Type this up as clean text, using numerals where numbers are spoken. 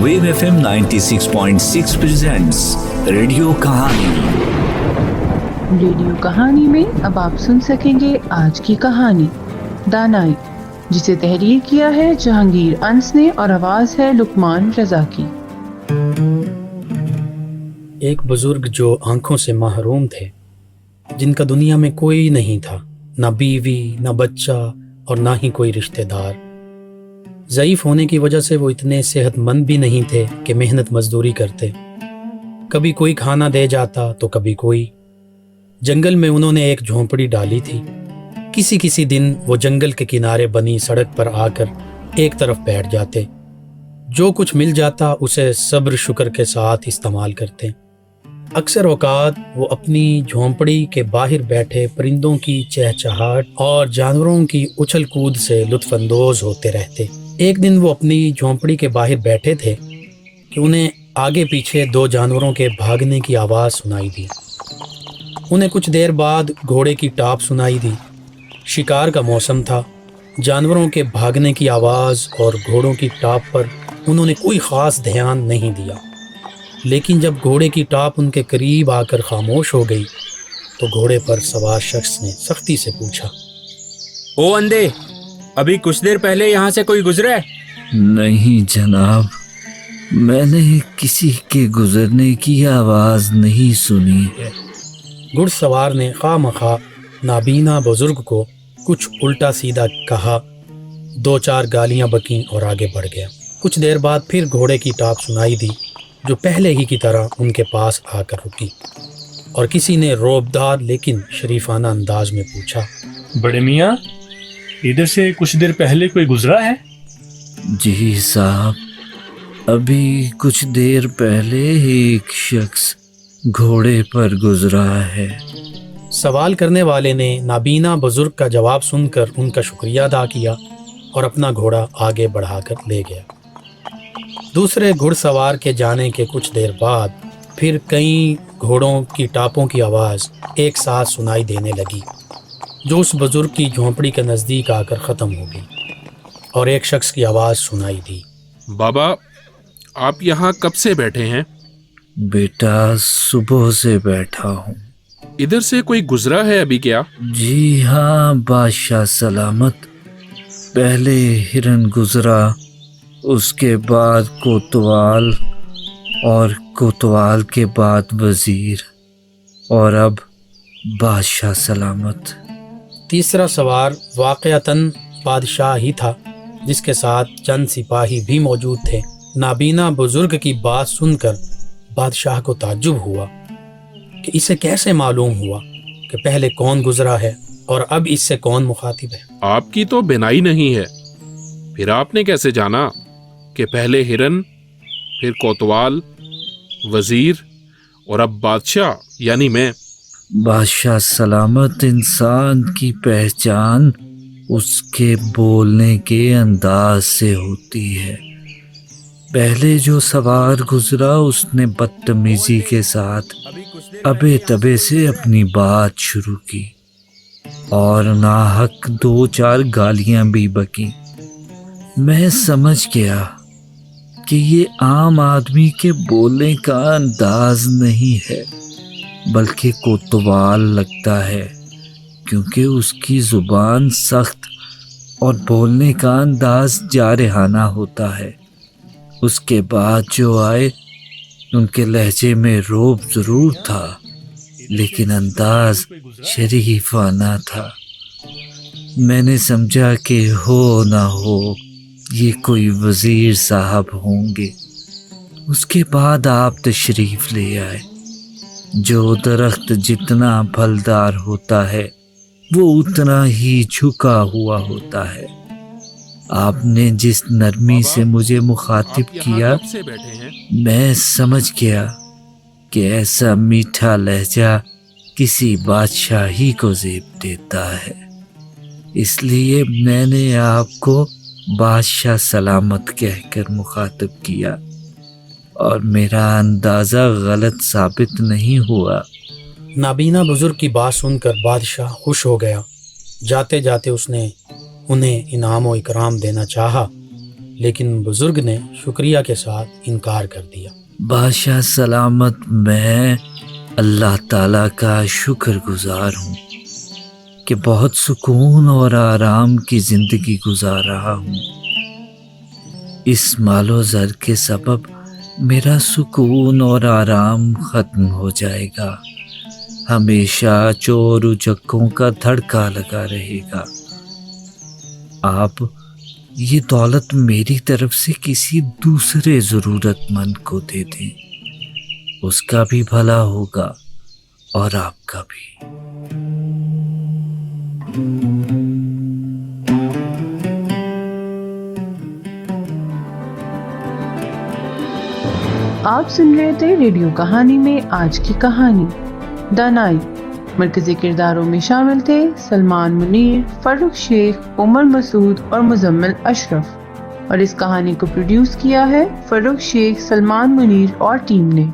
Wave FM 96.6 presents radio कहानी। Radio कहानी में अब आप सुन सकेंगे आज की कहानी दानाई, जिसे तहरीर किया है जहांगीर अंस ने और आवाज है लुकमान रजा की। एक बुजुर्ग जो आंखों से महरूम थे, जिनका दुनिया में कोई नहीं था, ना बीवी, ना बच्चा और ना ही कोई रिश्तेदार। ज़ईफ होने की वजह से वो इतने सेहतमंद भी नहीं थे कि मेहनत मजदूरी करते। कभी कोई खाना दे जाता तो कभी कोई। जंगल में उन्होंने एक झोंपड़ी डाली थी। किसी दिन वो जंगल के किनारे बनी सड़क पर आकर एक तरफ बैठ जाते। जो कुछ मिल जाता उसे सब्र शुक्र के साथ इस्तेमाल करते। अक्सर औकात वो अपनी झोंपड़ी के बाहर बैठे परिंदों की चहचहाट और जानवरों की उछल कूद से लुत्फानंदोज होते रहते। एक दिन वो अपनी झोंपड़ी के बाहर बैठे थे कि उन्हें आगे पीछे दो जानवरों के भागने की आवाज़ सुनाई दी। उन्हें कुछ देर बाद घोड़े की टाप सुनाई दी। शिकार का मौसम था। जानवरों के भागने की आवाज़ और घोड़ों की टाप पर उन्होंने कोई ख़ास ध्यान नहीं दिया, लेकिन जब घोड़े की टाप उनके करीब आकर खामोश हो गई तो घोड़े पर सवार शख्स ने सख्ती से पूछा, ओ अंधे, अभी कुछ देर पहले यहाँ से कोई गुजरा है? नहीं जनाब, मैंने किसी के गुजरने की आवाज नहीं सुनी है। घुड़सवार ने खामखा नाबीना बुजुर्ग को कुछ उल्टा सीधा कहा, दो चार गालियां बकीं और आगे बढ़ गया। कुछ देर बाद फिर घोड़े की टाप सुनाई दी, जो पहले ही की तरह उनके पास आकर रुकी, और किसी ने रौबदार लेकिन शरीफाना अंदाज में पूछा, बड़े मियाँ, इधर से कुछ देर पहले कोई गुजरा है? जी साहब, अभी कुछ देर पहले एक शख्स घोड़े पर गुजरा है। सवाल करने वाले ने नाबीना बुजुर्ग का जवाब सुनकर उनका शुक्रिया अदा किया और अपना घोड़ा आगे बढ़ाकर ले गया। दूसरे घुड़सवार के जाने के कुछ देर बाद फिर कई घोड़ों की टापों की आवाज़ एक साथ सुनाई देने लगी, जो उस बुजुर्ग की झोंपड़ी के नज़दीक आकर ख़त्म हो गई, और एक शख्स की आवाज़ सुनाई दी, बाबा, आप यहाँ कब से बैठे हैं? बेटा, सुबह से बैठा हूँ। इधर से कोई गुजरा है अभी क्या? जी हाँ बादशाह सलामत। पहले हिरन गुजरा, उसके बाद कोतवाल, और कोतवाल के बाद वजीर, और अब बादशाह सलामत। तीसरा सवार वाक़यातन बादशाह ही था, जिसके साथ चंद सिपाही भी मौजूद थे। नाबीना बुजुर्ग की बात सुनकर बादशाह को ताज्जुब हुआ कि इसे कैसे मालूम हुआ कि पहले कौन गुजरा है और अब इससे कौन मुखातिब है। आपकी तो बिनाई नहीं है, फिर आपने कैसे जाना कि पहले हिरन, फिर कोतवाल, वजीर और अब बादशाह यानी मैं? बादशाह सलामत, इंसान की पहचान उसके बोलने के अंदाज से होती है। पहले जो सवार गुजरा उसने बदतमीजी के साथ अबे तबे से अपनी बात शुरू की और नाहक दो चार गालियां भी बकी। मैं समझ गया कि ये आम आदमी के बोलने का अंदाज नहीं है, बल्कि कोतवाल लगता है, क्योंकि उसकी जुबान सख्त और बोलने का अंदाज जारहाना होता है। उसके बाद जो आए उनके लहजे में रोब जरूर था, लेकिन अंदाज शरीफाना था। मैंने समझा कि हो ना हो ये कोई वजीर साहब होंगे। उसके बाद आप तशरीफ ले आए। जो दरख्त जितना फलदार होता है वो उतना ही झुका हुआ होता है। आपने जिस नरमी से मुझे मुखातिब किया, मैं समझ गया कि ऐसा मीठा लहजा किसी बादशाही को ज़ेब देता है। इसलिए मैंने आपको बादशाह सलामत कहकर मुखातिब किया, और मेरा अंदाज़ा गलत साबित नहीं हुआ। नाबीना बुजुर्ग की बात सुनकर बादशाह खुश हो गया। जाते जाते उसने उन्हें इनाम व इकराम देना चाहा, لیکن بزرگ نے شکریہ کے ساتھ انکار کر دیا۔ بادشاہ سلامت، میں اللہ تعالیٰ کا شکر گزار ہوں کہ بہت سکون اور آرام کی زندگی گزار رہا ہوں۔ اس مال و زر کے سبب میرا سکون اور آرام ختم ہو جائے گا، ہمیشہ چور اچکوں کا دھڑکا لگا رہے گا۔ آپ یہ دولت میری طرف سے کسی دوسرے ضرورت مند کو دے دیں، اس کا بھی بھلا ہوگا اور آپ کا بھی۔ آپ سن رہے تھے ریڈیو کہانی میں آج کی کہانی دانائی۔ مرکزی کرداروں میں شامل تھے سلمان منیر، فاروق شیخ، عمر مسعود اور مزمل اشرف، اور اس کہانی کو پروڈیوس کیا ہے فاروق شیخ، سلمان منیر اور ٹیم نے۔